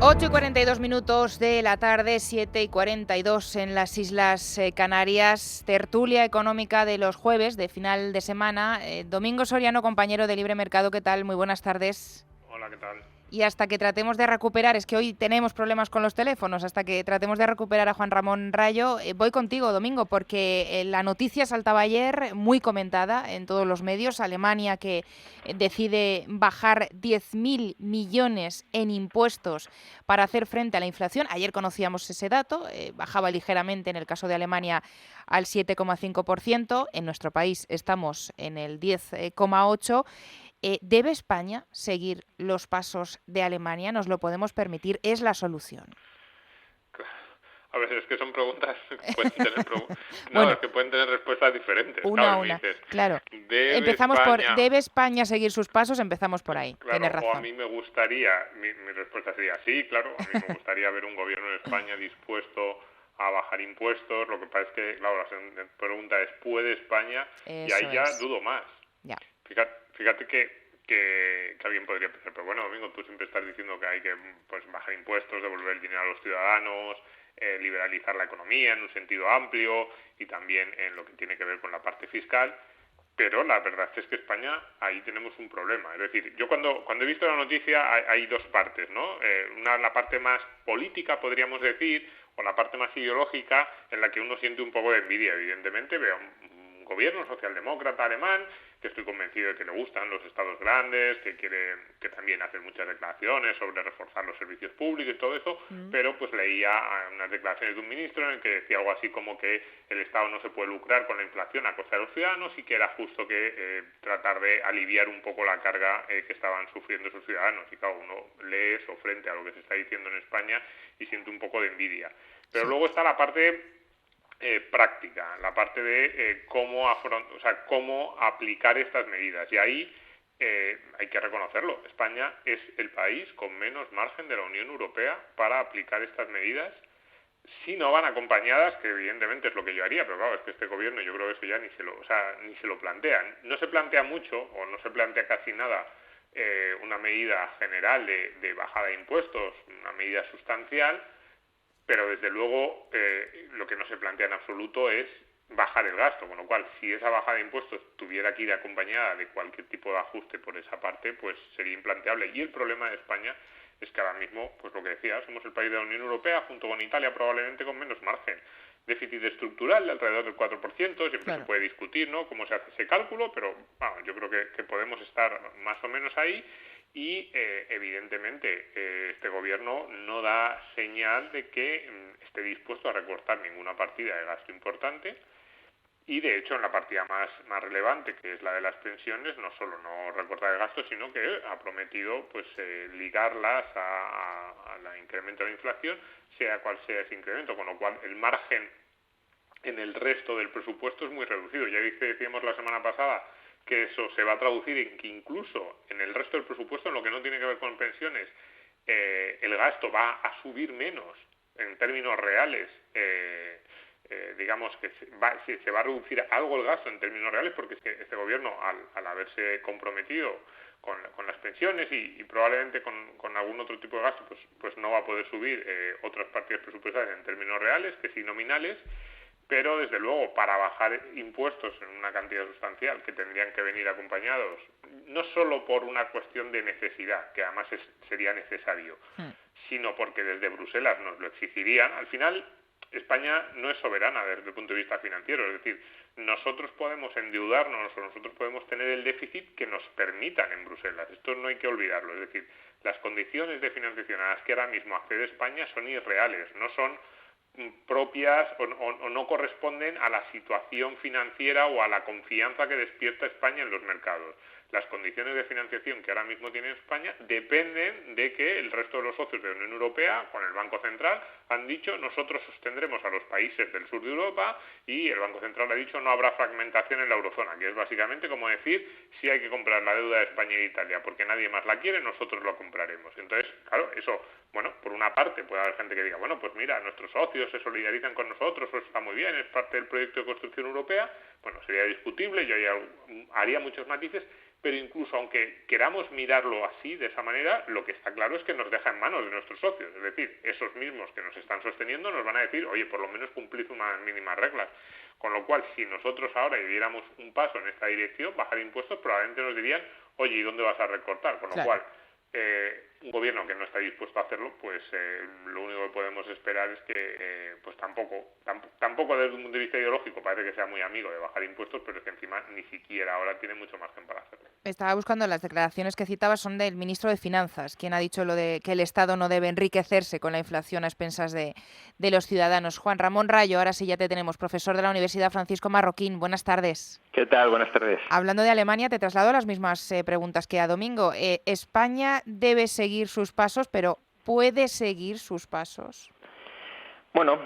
8:42 de la tarde, 7:42 en las Islas Canarias. Tertulia económica de los jueves, de final de semana. Domingo Soriano, compañero de Libre Mercado, ¿qué tal? Muy buenas tardes. Hola, ¿qué tal? Y hasta que tratemos de recuperar, es que hoy tenemos problemas con los teléfonos, hasta que tratemos de recuperar a Juan Ramón Rayo, voy contigo, Domingo, porque la noticia saltaba ayer, muy comentada en todos los medios. Alemania que decide bajar 10.000 millones en impuestos para hacer frente a la inflación. Ayer conocíamos ese dato, bajaba ligeramente en el caso de Alemania al 7,5%. En nuestro país estamos en el 10,8%. ¿Debe España seguir los pasos de Alemania? ¿Nos lo podemos permitir? ¿Es la solución? A ver, es que son preguntas que pueden tener no, Bueno, es que pueden tener respuestas diferentes. una Claro, a me una. dices, Claro. ¿debe Empezamos por, España? ¿debe España seguir sus pasos? Empezamos por ahí. Claro, Tienes o a razón. mí me gustaría, mi respuesta sería sí, claro, a mí me gustaría ver un gobierno en España dispuesto a bajar impuestos. Lo que pasa es que, claro, la pregunta es, ¿puede España? Y Eso ahí ya es. dudo más. Ya. Fíjate que alguien podría pensar, pero bueno, Domingo, tú siempre estás diciendo que hay que pues bajar impuestos, devolver el dinero a los ciudadanos, liberalizar la economía en un sentido amplio y también en lo que tiene que ver con la parte fiscal. Pero la verdad es que España, ahí tenemos un problema. Es decir, yo cuando he visto la noticia hay dos partes, ¿no? La parte más política, podríamos decir, o la parte más ideológica, en la que uno siente un poco de envidia, evidentemente. Veo un gobierno socialdemócrata alemán, que estoy convencido de que le gustan los estados grandes, que también hace muchas declaraciones sobre reforzar los servicios públicos y todo eso, pero pues leía unas declaraciones de un ministro en el que decía algo así como que el Estado no se puede lucrar con la inflación a costa de los ciudadanos y que era justo que tratar de aliviar un poco la carga que estaban sufriendo sus ciudadanos. Y claro, uno lee eso frente a lo que se está diciendo en España y siente un poco de envidia. Pero Sí. luego está la parte práctica, la parte de cómo aplicar estas medidas. Y ahí hay que reconocerlo, España es el país con menos margen de la Unión Europea para aplicar estas medidas si no van acompañadas, que evidentemente es lo que yo haría, pero claro, es que este gobierno yo creo que eso ya ni se lo plantean. No se plantea mucho, o no se plantea casi nada, una medida general de bajada de impuestos, una medida sustancial, pero desde luego lo que no se plantea en absoluto es bajar el gasto, con lo cual si esa bajada de impuestos tuviera que ir acompañada de cualquier tipo de ajuste por esa parte, pues sería implanteable. Y el problema de España es que ahora mismo, pues lo que decía, somos el país de la Unión Europea, junto con Italia, probablemente con menos margen. Déficit estructural de alrededor del 4%, siempre se Claro. puede discutir, ¿no?, cómo se hace ese cálculo, pero bueno, yo creo que podemos estar más o menos ahí. Y evidentemente este gobierno no da señal de que esté dispuesto a recortar ninguna partida de gasto importante, y de hecho en la partida más relevante, que es la de las pensiones, no solo no recortar el gasto, sino que ha prometido pues ligarlas al incremento de la inflación, sea cual sea ese incremento, con lo cual el margen en el resto del presupuesto es muy reducido. Ya decíamos la semana pasada que eso se va a traducir en que incluso en el resto del presupuesto, en lo que no tiene que ver con pensiones, el gasto va a subir menos en términos reales. Digamos que se va a reducir algo el gasto en términos reales, porque es que este gobierno, al haberse comprometido con las pensiones y probablemente con algún otro tipo de gasto, pues no va a poder subir otras partidas presupuestarias en términos reales, que sí nominales. Pero desde luego, para bajar impuestos en una cantidad sustancial, que tendrían que venir acompañados no solo por una cuestión de necesidad, que además sería necesario, sino porque desde Bruselas nos lo exigirían. Al final, España no es soberana desde el punto de vista financiero, es decir, nosotros podemos endeudarnos o nosotros podemos tener el déficit que nos permitan en Bruselas. Esto no hay que olvidarlo, es decir, las condiciones de financiación a las que ahora mismo accede España son irreales, no son propias o no corresponden a la situación financiera o a la confianza que despierta España en los mercados. Las condiciones de financiación que ahora mismo tiene España dependen de que el resto de los socios de la Unión Europea, con el Banco Central, han dicho nosotros sostendremos a los países del sur de Europa, y el Banco Central ha dicho no habrá fragmentación en la eurozona, que es básicamente como decir si hay que comprar la deuda de España y de Italia porque nadie más la quiere, nosotros lo compraremos. Entonces, claro, eso, bueno, por una parte puede haber gente que diga, bueno, pues mira, nuestros socios se solidarizan con nosotros, pues está muy bien, es parte del proyecto de construcción europea, bueno, sería discutible, yo haría muchos matices, pero incluso aunque queramos mirarlo así, de esa manera, lo que está claro es que nos deja en manos de nuestros socios. Es decir, esos mismos que nos están sosteniendo nos van a decir, oye, por lo menos cumplid unas mínimas reglas. Con lo cual, si nosotros ahora diéramos un paso en esta dirección, bajar impuestos, probablemente nos dirían, oye, ¿y dónde vas a recortar? Con lo cual, un gobierno que no está dispuesto a hacerlo, pues lo único que podemos esperar es que pues tampoco desde un punto de vista ideológico parece que sea muy amigo de bajar impuestos, pero es que encima ni siquiera ahora tiene mucho margen para hacerlo. Estaba buscando las declaraciones que citabas, son del ministro de Finanzas, quien ha dicho lo de que el Estado no debe enriquecerse con la inflación a expensas de los ciudadanos. Juan Ramón Rayo, ahora sí ya te tenemos, profesor de la Universidad Francisco Marroquín. Buenas tardes. ¿Qué tal? Buenas tardes. Hablando de Alemania, te traslado las mismas preguntas que a Domingo. España debe seguir sus pasos, pero ¿puede seguir sus pasos? Bueno,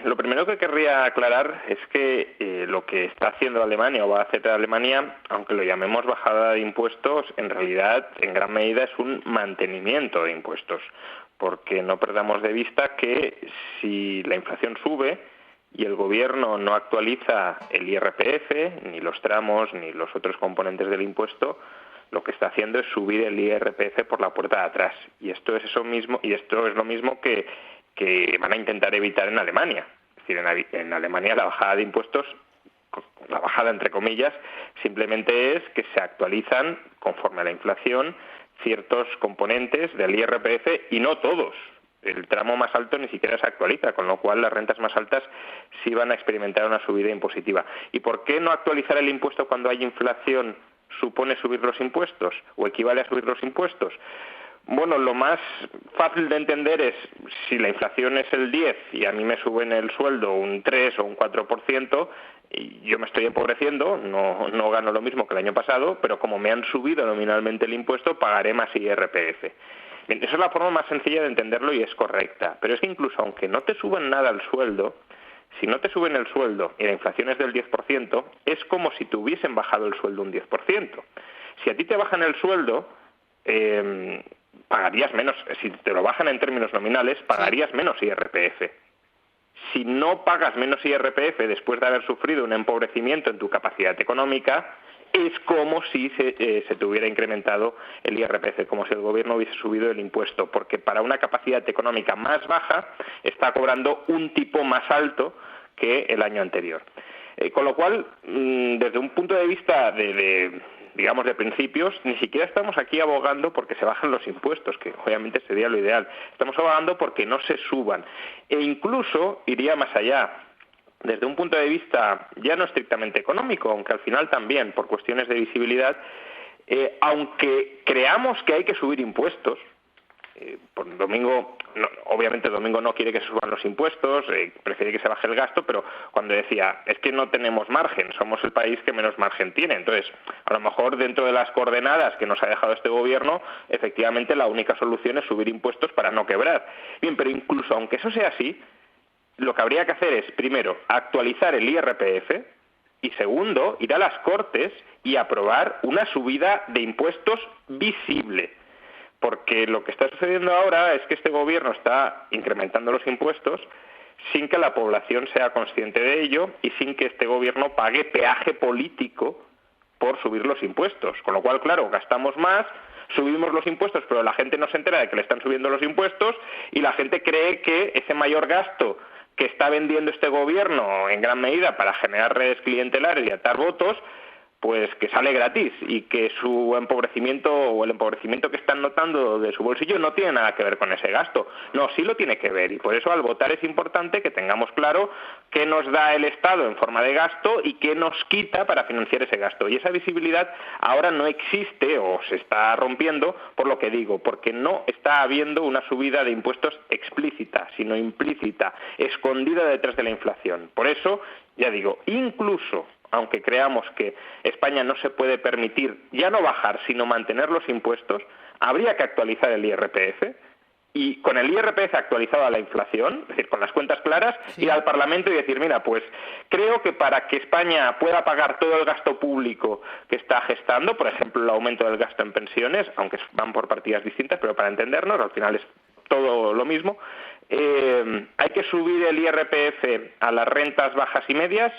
lo primero que querría aclarar es que lo que está haciendo Alemania o va a hacer Alemania, aunque lo llamemos bajada de impuestos, en realidad en gran medida es un mantenimiento de impuestos, porque no perdamos de vista que si la inflación sube y el gobierno no actualiza el IRPF, ni los tramos, ni los otros componentes del impuesto, lo que está haciendo es subir el IRPF por la puerta de atrás. Y esto es eso mismo, y esto es lo mismo que van a intentar evitar en Alemania. Es decir, en Alemania la bajada de impuestos, la bajada entre comillas, simplemente es que se actualizan conforme a la inflación ciertos componentes del IRPF y no todos. El tramo más alto ni siquiera se actualiza, con lo cual las rentas más altas sí van a experimentar una subida impositiva. ¿Y por qué no actualizar el impuesto cuando hay inflación supone subir los impuestos o equivale a subir los impuestos? Bueno, lo más fácil de entender es si la inflación es el 10 y a mí me suben el sueldo un 3 o un 4%, y yo me estoy empobreciendo, no gano lo mismo que el año pasado, pero como me han subido nominalmente el impuesto, pagaré más IRPF. Bien, esa es la forma más sencilla de entenderlo y es correcta, pero es que incluso aunque no te suban nada el sueldo, si no te suben el sueldo y la inflación es del 10%, es como si te hubiesen bajado el sueldo un 10%. Si a ti te bajan el sueldo, pagarías menos, si te lo bajan en términos nominales, pagarías menos IRPF. Si no pagas menos IRPF después de haber sufrido un empobrecimiento en tu capacidad económica, es como si se te hubiera incrementado el IRPF, como si el gobierno hubiese subido el impuesto, porque para una capacidad económica más baja está cobrando un tipo más alto que el año anterior. Con lo cual, desde un punto de vista digamos, de principios, ni siquiera estamos aquí abogando porque se bajen los impuestos, que obviamente sería lo ideal. Estamos abogando porque no se suban. E incluso iría más allá. Desde un punto de vista ya no estrictamente económico, aunque al final también, por cuestiones de visibilidad, aunque creamos que hay que subir impuestos, obviamente Domingo no quiere que se suban los impuestos, prefiere que se baje el gasto, pero cuando decía, es que no tenemos margen, somos el país que menos margen tiene. Entonces, a lo mejor dentro de las coordenadas que nos ha dejado este gobierno, efectivamente la única solución es subir impuestos para no quebrar. Bien, pero incluso aunque eso sea así, lo que habría que hacer es, primero, actualizar el IRPF y, segundo, ir a las Cortes y aprobar una subida de impuestos visible. Porque lo que está sucediendo ahora es que este gobierno está incrementando los impuestos sin que la población sea consciente de ello y sin que este gobierno pague peaje político por subir los impuestos. Con lo cual, claro, gastamos más, subimos los impuestos, pero la gente no se entera de que le están subiendo los impuestos y la gente cree que ese mayor gasto que está vendiendo este gobierno en gran medida para generar redes clientelares y atar votos, pues que sale gratis y que su empobrecimiento o el empobrecimiento que están notando de su bolsillo no tiene nada que ver con ese gasto. No, sí lo tiene que ver, y por eso al votar es importante que tengamos claro qué nos da el Estado en forma de gasto y qué nos quita para financiar ese gasto. Y esa visibilidad ahora no existe o se está rompiendo, por lo que digo, porque no está habiendo una subida de impuestos explícita, sino implícita, escondida detrás de la inflación. Por eso, ya digo, incluso aunque creamos que España no se puede permitir ya no bajar, sino mantener los impuestos, habría que actualizar el IRPF y con el IRPF actualizado a la inflación, es decir, con las cuentas claras, ir al Parlamento y decir, mira, pues creo que para que España pueda pagar todo el gasto público que está gestando, por ejemplo, el aumento del gasto en pensiones, aunque van por partidas distintas, pero para entendernos, al final es todo lo mismo, hay que subir el IRPF a las rentas bajas y medias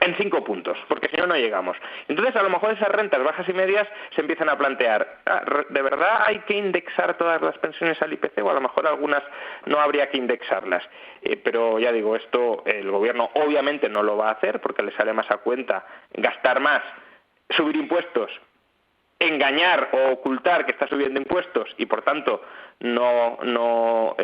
en 5 puntos, porque si no, no llegamos. Entonces, a lo mejor esas rentas bajas y medias se empiezan a plantear, ¿de verdad hay que indexar todas las pensiones al IPC o a lo mejor algunas no habría que indexarlas? Pero ya digo, esto el gobierno obviamente no lo va a hacer porque le sale más a cuenta gastar más, subir impuestos, engañar o ocultar que está subiendo impuestos y por tanto no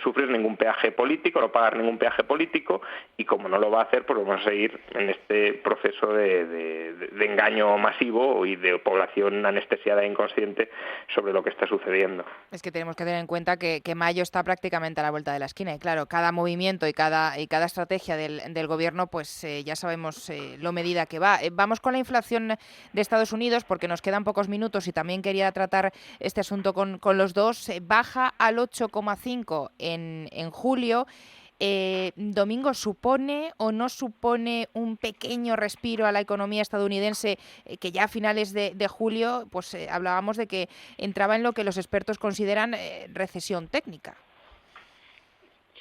sufrir ningún peaje político, no pagar ningún peaje político, y como no lo va a hacer, pues vamos a seguir en este proceso de engaño masivo y de población anestesiada e inconsciente sobre lo que está sucediendo. Es que tenemos que tener en cuenta que mayo está prácticamente a la vuelta de la esquina y claro, cada movimiento y cada estrategia del gobierno, pues ya sabemos lo medida que va. Vamos con la inflación de Estados Unidos porque nos quedan pocos minutos y también quería tratar este asunto con los dos. Baja al 8,5 en julio. Domingo, ¿supone o no supone un pequeño respiro a la economía estadounidense que ya a finales de julio pues hablábamos de que entraba en lo que los expertos consideran recesión técnica?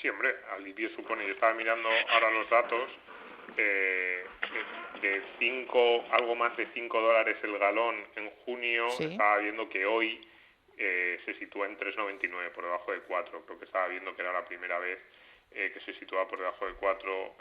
Sí, hombre, alivio supone. Yo estaba mirando ahora los datos, de algo más de $5 el galón en junio. Sí. Estaba viendo que hoy se sitúa en 3,99, por debajo de 4. Creo que estaba viendo que era la primera vez que se situaba por debajo de 4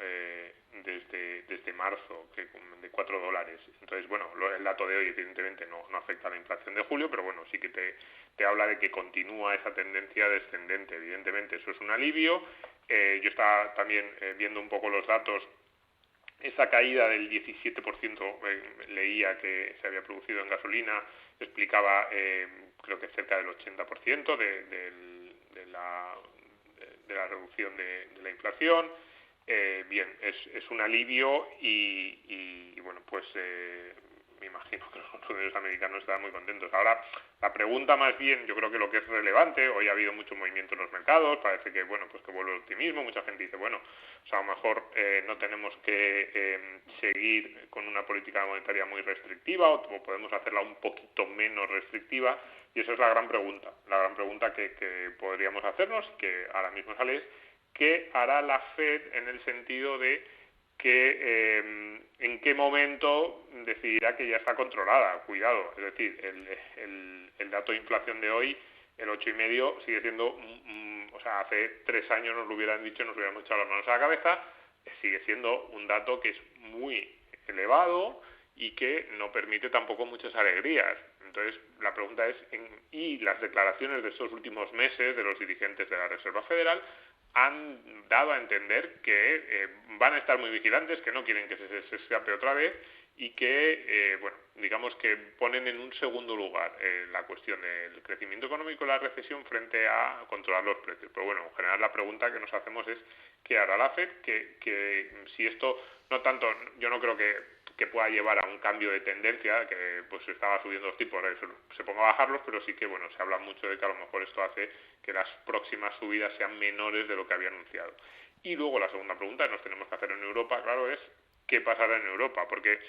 desde marzo, de $4. Entonces, bueno, el dato de hoy evidentemente no afecta a la inflación de julio, pero bueno, sí que te habla de que continúa esa tendencia descendente. Evidentemente eso es un alivio. Yo estaba también viendo un poco los datos. Esa caída del 17% leía que se había producido en gasolina, explicaba creo que cerca del 80% de la reducción de la inflación. Bien, es un alivio y bueno, pues me imagino que los consumidores americanos estarán muy contentos. Ahora, la pregunta más bien, yo creo que lo que es relevante, hoy ha habido mucho movimiento en los mercados, parece que bueno, pues que vuelve el optimismo, mucha gente dice, bueno, o sea, a lo mejor no tenemos que seguir con una política monetaria muy restrictiva o podemos hacerla un poquito menos restrictiva, y esa es la gran pregunta que podríamos hacernos, que ahora mismo sale, es ¿qué hará la Fed en el sentido de que en qué momento decidirá que ya está controlada? Cuidado, es decir, el dato de inflación de hoy, el 8,5, sigue siendo, o sea, hace 3 años nos lo hubieran dicho, nos hubiéramos echado las manos a la cabeza, sigue siendo un dato que es muy elevado y que no permite tampoco muchas alegrías. Entonces, la pregunta es, y las declaraciones de estos últimos meses de los dirigentes de la Reserva Federal han dado a entender que van a estar muy vigilantes, que no quieren que se escape otra vez y que, bueno, digamos que ponen en un segundo lugar la cuestión del crecimiento económico y la recesión frente a controlar los precios. Pero bueno, en general la pregunta que nos hacemos es ¿qué hará la FED? Que si esto, no tanto, yo no creo que pueda llevar a un cambio de tendencia, que pues estaba subiendo los tipos, se ponga a bajarlos, pero sí que bueno, se habla mucho de que a lo mejor esto hace que las próximas subidas sean menores de lo que había anunciado. Y luego la segunda pregunta que nos tenemos que hacer en Europa, claro, es ¿qué pasará en Europa? Porque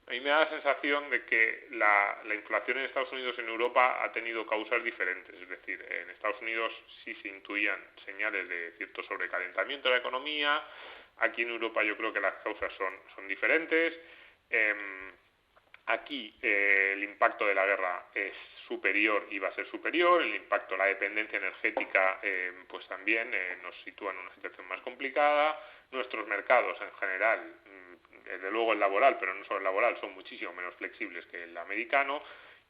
a mí me da la sensación de que la inflación en Estados Unidos y en Europa ha tenido causas diferentes. Es decir, en Estados Unidos sí se intuían señales de cierto sobrecalentamiento de la economía. Aquí en Europa yo creo que las causas son diferentes. Aquí el impacto de la guerra es superior y va a ser superior. El impacto, la dependencia energética, pues también nos sitúa en una situación más complicada. Nuestros mercados en general, desde luego el laboral, pero no solo el laboral, son muchísimo menos flexibles que el americano.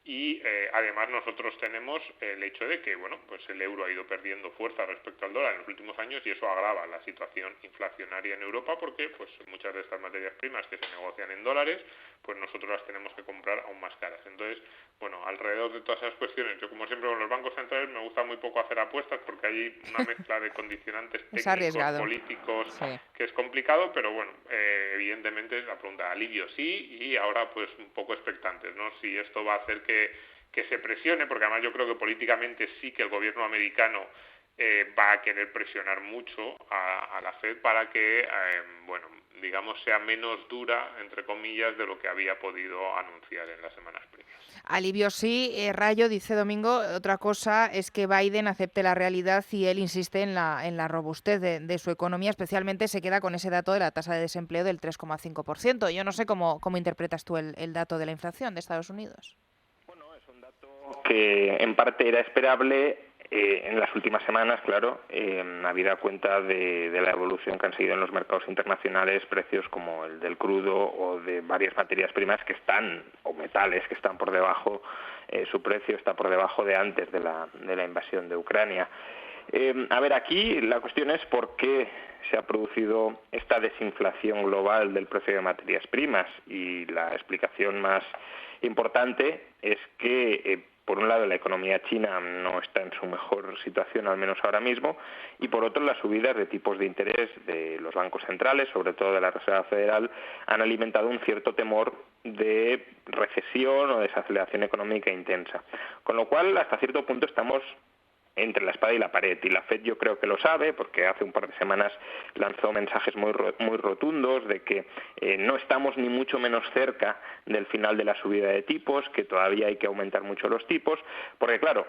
Y además nosotros tenemos el hecho de que bueno, pues el euro ha ido perdiendo fuerza respecto al dólar en los últimos años y eso agrava la situación inflacionaria en Europa porque pues muchas de estas materias primas que se negocian en dólares, pues nosotros las tenemos que comprar aún más caras. Entonces, bueno, alrededor de todas esas cuestiones, yo como siempre con los bancos centrales me gusta muy poco hacer apuestas porque hay una mezcla de condicionantes técnicos, políticos, sí, que es complicado, pero bueno, evidentemente la pregunta, alivio sí, y ahora pues un poco expectantes, ¿no? Si esto va a hacer que se presione, porque además yo creo que políticamente sí que el gobierno americano va a querer presionar mucho a la Fed para que, digamos, sea menos dura, entre comillas, de lo que había podido anunciar en las semanas previas. Alivio sí, Rayo, dice Domingo. Otra cosa es que Biden acepte la realidad y él insiste en la robustez de su economía, especialmente se queda con ese dato de la tasa de desempleo del 3,5%. Yo no sé cómo interpretas tú el dato de la inflación de Estados Unidos. Bueno, es un dato que en parte era esperable. En las últimas semanas, claro, habida cuenta de la evolución que han seguido en los mercados internacionales, precios como el del crudo o de varias materias primas que están, o metales que están por debajo, su precio está por debajo de antes de la invasión de Ucrania. Aquí la cuestión es por qué se ha producido esta desinflación global del precio de materias primas, y la explicación más importante es que por un lado, la economía china no está en su mejor situación, al menos ahora mismo, y por otro, las subidas de tipos de interés de los bancos centrales, sobre todo de la Reserva Federal, han alimentado un cierto temor de recesión o desaceleración económica intensa. Con lo cual, hasta cierto punto, estamos entre la espada y la pared, y la Fed yo creo que lo sabe, porque hace un par de semanas lanzó mensajes muy rotundos de que no estamos ni mucho menos cerca del final de la subida de tipos, que todavía hay que aumentar mucho los tipos, porque claro,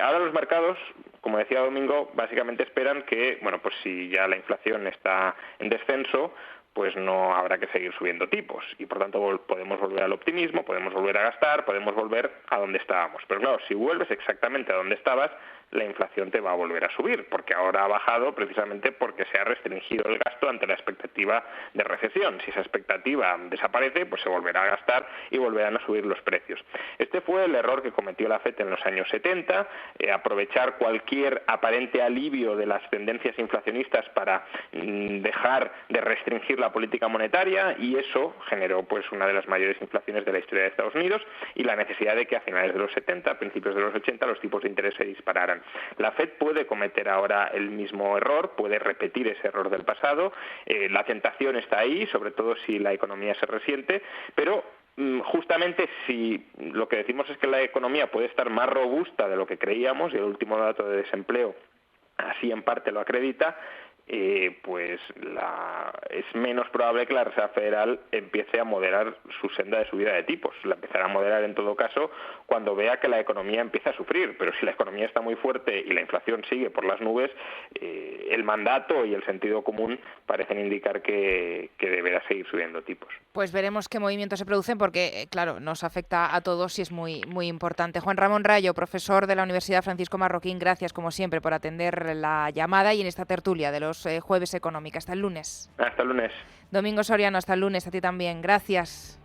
ahora los mercados, como decía Domingo, básicamente esperan que, pues si ya la inflación está en descenso, pues no habrá que seguir subiendo tipos, y por tanto podemos volver al optimismo, podemos volver a gastar, podemos volver a donde estábamos. Pero claro, si vuelves exactamente a donde estabas, la inflación te va a volver a subir, porque ahora ha bajado precisamente porque se ha restringido el gasto ante la expectativa de recesión. Si esa expectativa desaparece, pues se volverá a gastar y volverán a subir los precios. Este fue el error que cometió la FED en los años 70, aprovechar cualquier aparente alivio de las tendencias inflacionistas para dejar de restringir la política monetaria, y eso generó pues una de las mayores inflaciones de la historia de Estados Unidos, y la necesidad de que a finales de los 70, a principios de los 80, los tipos de interés se dispararan. La Fed puede cometer ahora el mismo error, puede repetir ese error del pasado, la tentación está ahí, sobre todo si la economía se resiente, pero justamente si lo que decimos es que la economía puede estar más robusta de lo que creíamos, y el último dato de desempleo así en parte lo acredita, pues es menos probable que la Reserva Federal empiece a moderar su senda de subida de tipos. La empezará a moderar en todo caso cuando vea que la economía empieza a sufrir, pero si la economía está muy fuerte y la inflación sigue por las nubes, el mandato y el sentido común parecen indicar que deberá seguir subiendo tipos. Pues veremos qué movimientos se producen porque, claro, nos afecta a todos y es muy, muy importante. Juan Ramón Rayo, profesor de la Universidad Francisco Marroquín, gracias como siempre por atender la llamada y en esta tertulia de los Jueves Económica. Hasta el lunes. Hasta el lunes. Domingo Soriano, hasta el lunes. A ti también. Gracias.